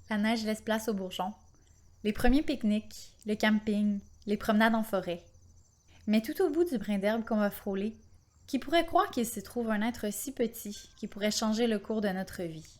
La neige laisse place aux bourgeons. Les premiers pique-niques, le camping, les promenades en forêt. Mais tout au bout du brin d'herbe qu'on va frôler, qui pourrait croire qu'il s'y trouve un être si petit qui pourrait changer le cours de notre vie?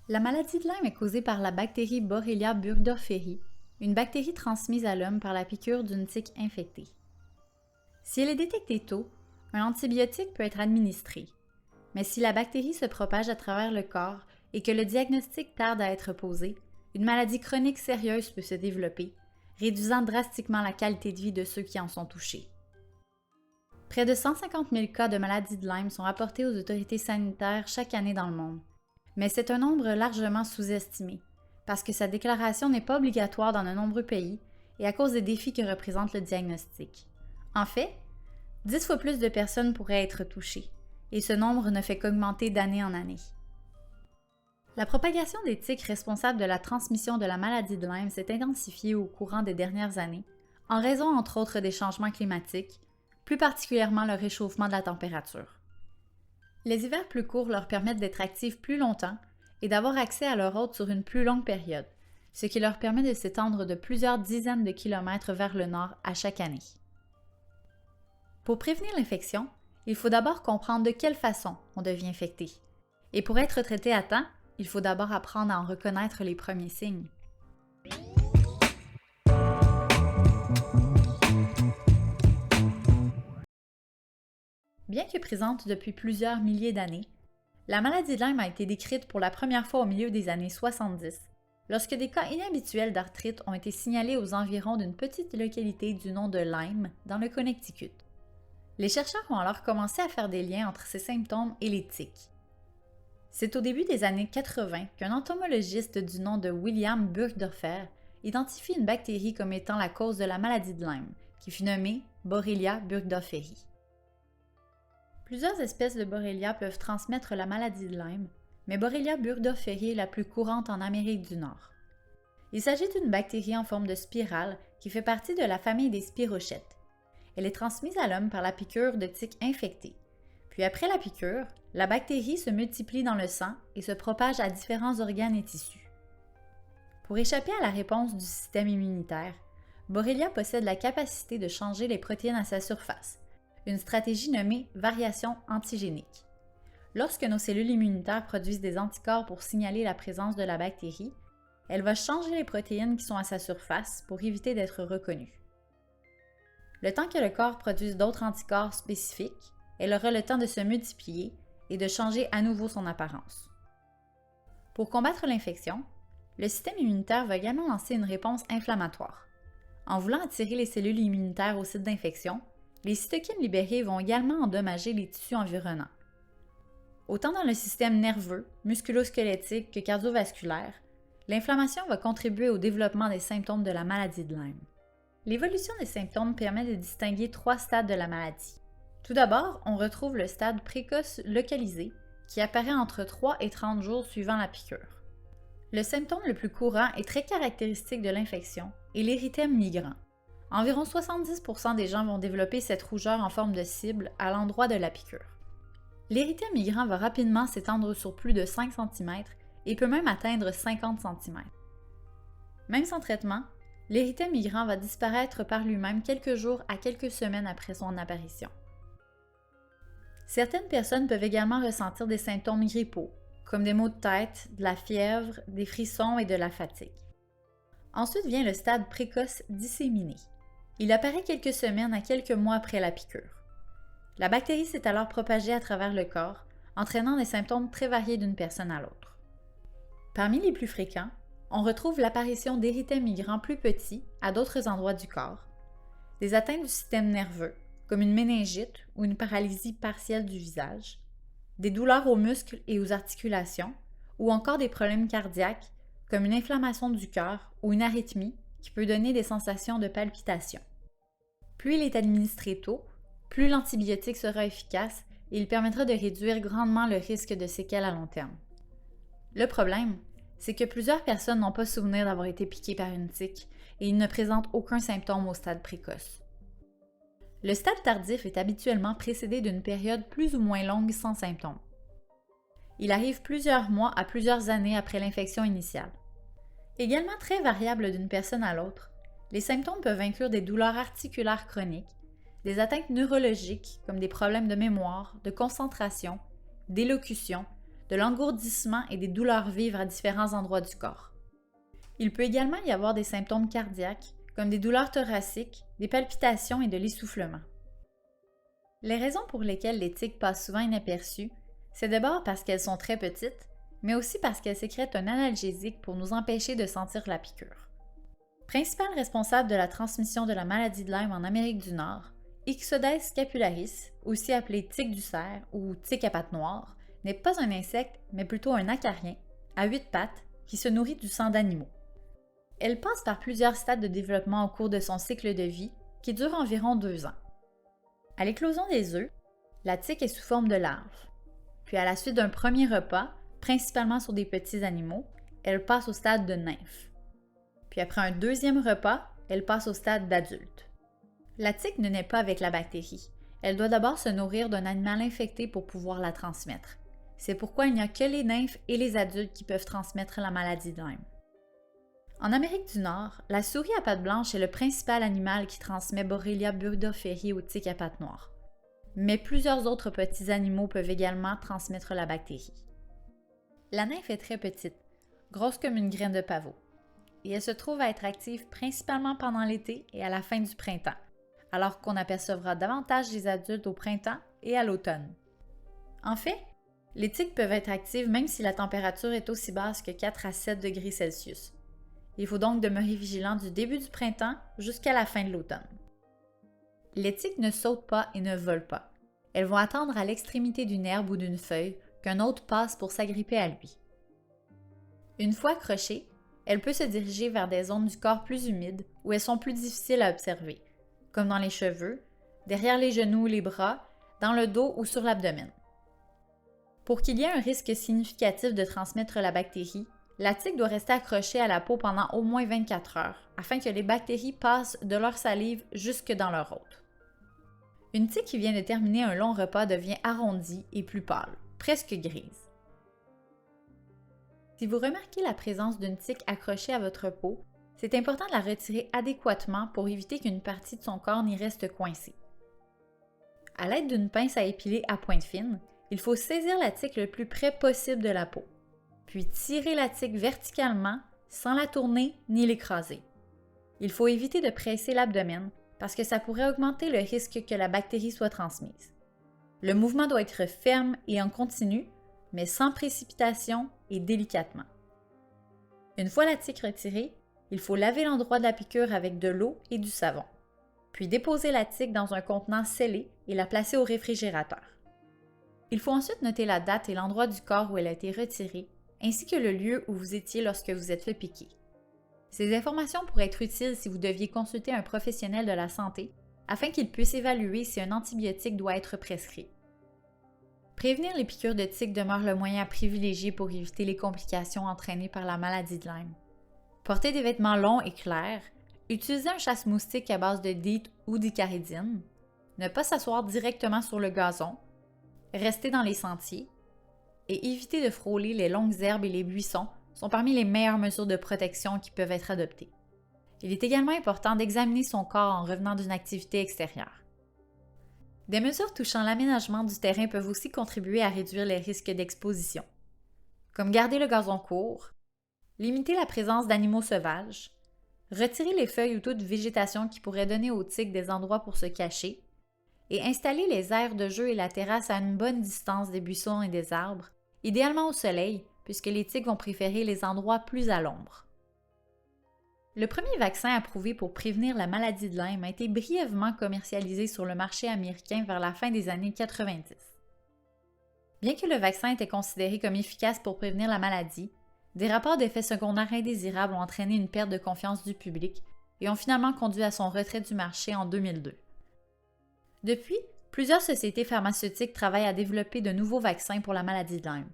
La maladie de Lyme est causée par la bactérie Borrelia burgdorferi, une bactérie transmise à l'homme par la piqûre d'une tique infectée. Si elle est détectée tôt, un antibiotique peut être administré. Mais si la bactérie se propage à travers le corps et que le diagnostic tarde à être posé, une maladie chronique sérieuse peut se développer, réduisant drastiquement la qualité de vie de ceux qui en sont touchés. Près de 150 000 cas de maladie de Lyme sont rapportés aux autorités sanitaires chaque année dans le monde. Mais c'est un nombre largement sous-estimé, parce que sa déclaration n'est pas obligatoire dans de nombreux pays et à cause des défis que représente le diagnostic. En fait, 10 fois plus de personnes pourraient être touchées, et ce nombre ne fait qu'augmenter d'année en année. La propagation des tiques responsables de la transmission de la maladie de Lyme s'est intensifiée au courant des dernières années, en raison entre autres des changements climatiques, plus particulièrement le réchauffement de la température. Les hivers plus courts leur permettent d'être actifs plus longtemps et d'avoir accès à leur hôte sur une plus longue période, ce qui leur permet de s'étendre de plusieurs dizaines de kilomètres vers le nord à chaque année. Pour prévenir l'infection, il faut d'abord comprendre de quelle façon on devient infecté. Et pour être traité à temps, il faut d'abord apprendre à en reconnaître les premiers signes. Bien que présente depuis plusieurs milliers d'années, la maladie de Lyme a été décrite pour la première fois au milieu des années 70, lorsque des cas inhabituels d'arthrite ont été signalés aux environs d'une petite localité du nom de Lyme, dans le Connecticut. Les chercheurs ont alors commencé à faire des liens entre ces symptômes et les tiques. C'est au début des années 80 qu'un entomologiste du nom de William Burgdorfer identifie une bactérie comme étant la cause de la maladie de Lyme, qui fut nommée Borrelia burgdorferi. Plusieurs espèces de Borrelia peuvent transmettre la maladie de Lyme, mais Borrelia burgdorferi est la plus courante en Amérique du Nord. Il s'agit d'une bactérie en forme de spirale qui fait partie de la famille des spirochètes. Elle est transmise à l'homme par la piqûre de tiques infectées. Puis après la piqûre, la bactérie se multiplie dans le sang et se propage à différents organes et tissus. Pour échapper à la réponse du système immunitaire, Borrelia possède la capacité de changer les protéines à sa surface, une stratégie nommée variation antigénique. Lorsque nos cellules immunitaires produisent des anticorps pour signaler la présence de la bactérie, elle va changer les protéines qui sont à sa surface pour éviter d'être reconnue. Le temps que le corps produise d'autres anticorps spécifiques, elle aura le temps de se multiplier et de changer à nouveau son apparence. Pour combattre l'infection, le système immunitaire va également lancer une réponse inflammatoire. En voulant attirer les cellules immunitaires au site d'infection, les cytokines libérées vont également endommager les tissus environnants. Autant dans le système nerveux, musculo-squelettique que cardiovasculaire, l'inflammation va contribuer au développement des symptômes de la maladie de Lyme. L'évolution des symptômes permet de distinguer 3 stades de la maladie. Tout d'abord, on retrouve le stade précoce localisé, qui apparaît entre 3 et 30 jours suivant la piqûre. Le symptôme le plus courant et très caractéristique de l'infection est l'érythème migrant. Environ 70% des gens vont développer cette rougeur en forme de cible à l'endroit de la piqûre. L'érythème migrant va rapidement s'étendre sur plus de 5 cm et peut même atteindre 50 cm. Même sans traitement, l'érythème migrant va disparaître par lui-même quelques jours à quelques semaines après son apparition. Certaines personnes peuvent également ressentir des symptômes grippaux, comme des maux de tête, de la fièvre, des frissons et de la fatigue. Ensuite vient le stade précoce disséminé. Il apparaît quelques semaines à quelques mois après la piqûre. La bactérie s'est alors propagée à travers le corps, entraînant des symptômes très variés d'une personne à l'autre. Parmi les plus fréquents, on retrouve l'apparition d'érythèmes migrants plus petits à d'autres endroits du corps, des atteintes du système nerveux, comme une méningite ou une paralysie partielle du visage, des douleurs aux muscles et aux articulations, ou encore des problèmes cardiaques, comme une inflammation du cœur ou une arythmie qui peut donner des sensations de palpitation. Plus il est administré tôt, plus l'antibiotique sera efficace et il permettra de réduire grandement le risque de séquelles à long terme. Le problème, c'est que plusieurs personnes n'ont pas souvenir d'avoir été piquées par une tique et ils ne présentent aucun symptôme au stade précoce. Le stade tardif est habituellement précédé d'une période plus ou moins longue sans symptômes. Il arrive plusieurs mois à plusieurs années après l'infection initiale. Également très variable d'une personne à l'autre, les symptômes peuvent inclure des douleurs articulaires chroniques, des atteintes neurologiques comme des problèmes de mémoire, de concentration, d'élocution, de l'engourdissement et des douleurs vives à différents endroits du corps. Il peut également y avoir des symptômes cardiaques comme des douleurs thoraciques, des palpitations et de l'essoufflement. Les raisons pour lesquelles les tiques passent souvent inaperçues, c'est d'abord parce qu'elles sont très petites, mais aussi parce qu'elles sécrètent un analgésique pour nous empêcher de sentir la piqûre. Principal responsable de la transmission de la maladie de Lyme en Amérique du Nord, Ixodes scapularis, aussi appelé tique du cerf ou tique à pattes noires, n'est pas un insecte, mais plutôt un acarien, à 8 pattes, qui se nourrit du sang d'animaux. Elle passe par plusieurs stades de développement au cours de son cycle de vie, qui dure environ 2 ans. À l'éclosion des œufs, la tique est sous forme de larve. Puis à la suite d'un premier repas, principalement sur des petits animaux, elle passe au stade de nymphe. Puis après un deuxième repas, elle passe au stade d'adulte. La tique ne naît pas avec la bactérie. Elle doit d'abord se nourrir d'un animal infecté pour pouvoir la transmettre. C'est pourquoi il n'y a que les nymphes et les adultes qui peuvent transmettre la maladie de Lyme. En Amérique du Nord, la souris à pattes blanches est le principal animal qui transmet Borrelia burgdorferi aux tiques à pattes noires. Mais plusieurs autres petits animaux peuvent également transmettre la bactérie. La nymphe est très petite, grosse comme une graine de pavot, et elle se trouve à être active principalement pendant l'été et à la fin du printemps, alors qu'on apercevra davantage les adultes au printemps et à l'automne. En fait, les tiques peuvent être actives même si la température est aussi basse que 4 à 7 degrés Celsius. Il faut donc demeurer vigilant du début du printemps jusqu'à la fin de l'automne. Les tiques ne sautent pas et ne volent pas. Elles vont attendre à l'extrémité d'une herbe ou d'une feuille qu'un autre passe pour s'agripper à lui. Une fois accrochée, elle peut se diriger vers des zones du corps plus humides où elles sont plus difficiles à observer, comme dans les cheveux, derrière les genoux ou les bras, dans le dos ou sur l'abdomen. Pour qu'il y ait un risque significatif de transmettre la bactérie, la tique doit rester accrochée à la peau pendant au moins 24 heures, afin que les bactéries passent de leur salive jusque dans leur hôte. Une tique qui vient de terminer un long repas devient arrondie et plus pâle, presque grise. Si vous remarquez la présence d'une tique accrochée à votre peau, c'est important de la retirer adéquatement pour éviter qu'une partie de son corps n'y reste coincée. À l'aide d'une pince à épiler à pointe fine, il faut saisir la tique le plus près possible de la peau, puis tirer la tique verticalement sans la tourner ni l'écraser. Il faut éviter de presser l'abdomen parce que ça pourrait augmenter le risque que la bactérie soit transmise. Le mouvement doit être ferme et en continu, mais sans précipitation et délicatement. Une fois la tique retirée, il faut laver l'endroit de la piqûre avec de l'eau et du savon, puis déposer la tique dans un contenant scellé et la placer au réfrigérateur. Il faut ensuite noter la date et l'endroit du corps où elle a été retirée, ainsi que le lieu où vous étiez lorsque vous êtes fait piquer. Ces informations pourraient être utiles si vous deviez consulter un professionnel de la santé afin qu'il puisse évaluer si un antibiotique doit être prescrit. Prévenir les piqûres de tiques demeure le moyen à privilégier pour éviter les complications entraînées par la maladie de Lyme. Porter des vêtements longs et clairs, utiliser un chasse-moustique à base de DEET ou d'icaridine, ne pas s'asseoir directement sur le gazon, rester dans les sentiers, et éviter de frôler les longues herbes et les buissons sont parmi les meilleures mesures de protection qui peuvent être adoptées. Il est également important d'examiner son corps en revenant d'une activité extérieure. Des mesures touchant l'aménagement du terrain peuvent aussi contribuer à réduire les risques d'exposition, comme garder le gazon court, limiter la présence d'animaux sauvages, retirer les feuilles ou toute végétation qui pourrait donner aux tiques des endroits pour se cacher, et installer les aires de jeu et la terrasse à une bonne distance des buissons et des arbres, idéalement au soleil, puisque les tiques vont préférer les endroits plus à l'ombre. Le premier vaccin approuvé pour prévenir la maladie de Lyme a été brièvement commercialisé sur le marché américain vers la fin des années 90. Bien que le vaccin était considéré comme efficace pour prévenir la maladie, des rapports d'effets secondaires indésirables ont entraîné une perte de confiance du public et ont finalement conduit à son retrait du marché en 2002. Depuis, plusieurs sociétés pharmaceutiques travaillent à développer de nouveaux vaccins pour la maladie de Lyme.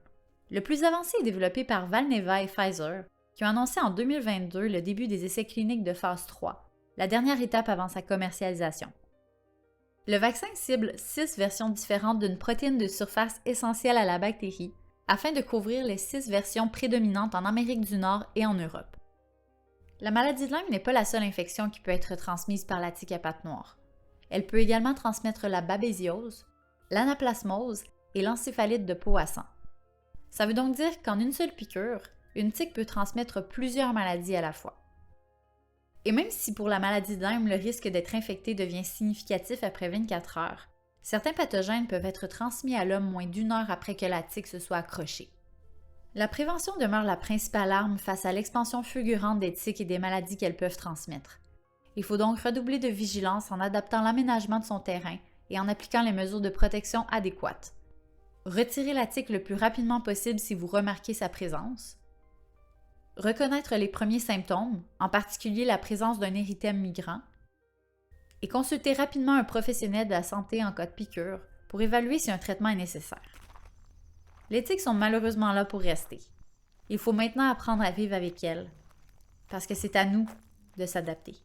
Le plus avancé est développé par Valneva et Pfizer, qui ont annoncé en 2022 le début des essais cliniques de phase 3, la dernière étape avant sa commercialisation. Le vaccin cible 6 versions différentes d'une protéine de surface essentielle à la bactérie, afin de couvrir les 6 versions prédominantes en Amérique du Nord et en Europe. La maladie de Lyme n'est pas la seule infection qui peut être transmise par la tique à pattes noires. Elle peut également transmettre la babésiose, l'anaplasmose et l'encéphalite de peau à sang. Ça veut donc dire qu'en une seule piqûre, une tique peut transmettre plusieurs maladies à la fois. Et même si pour la maladie de Lyme, le risque d'être infecté devient significatif après 24 heures, certains pathogènes peuvent être transmis à l'homme moins d'1 heure après que la tique se soit accrochée. La prévention demeure la principale arme face à l'expansion fulgurante des tiques et des maladies qu'elles peuvent transmettre. Il faut donc redoubler de vigilance en adaptant l'aménagement de son terrain et en appliquant les mesures de protection adéquates. Retirez la tique le plus rapidement possible si vous remarquez sa présence. Reconnaître les premiers symptômes, en particulier la présence d'un érythème migrant. Et consulter rapidement un professionnel de la santé en cas de piqûre pour évaluer si un traitement est nécessaire. Les tiques sont malheureusement là pour rester. Il faut maintenant apprendre à vivre avec elles, parce que c'est à nous de s'adapter.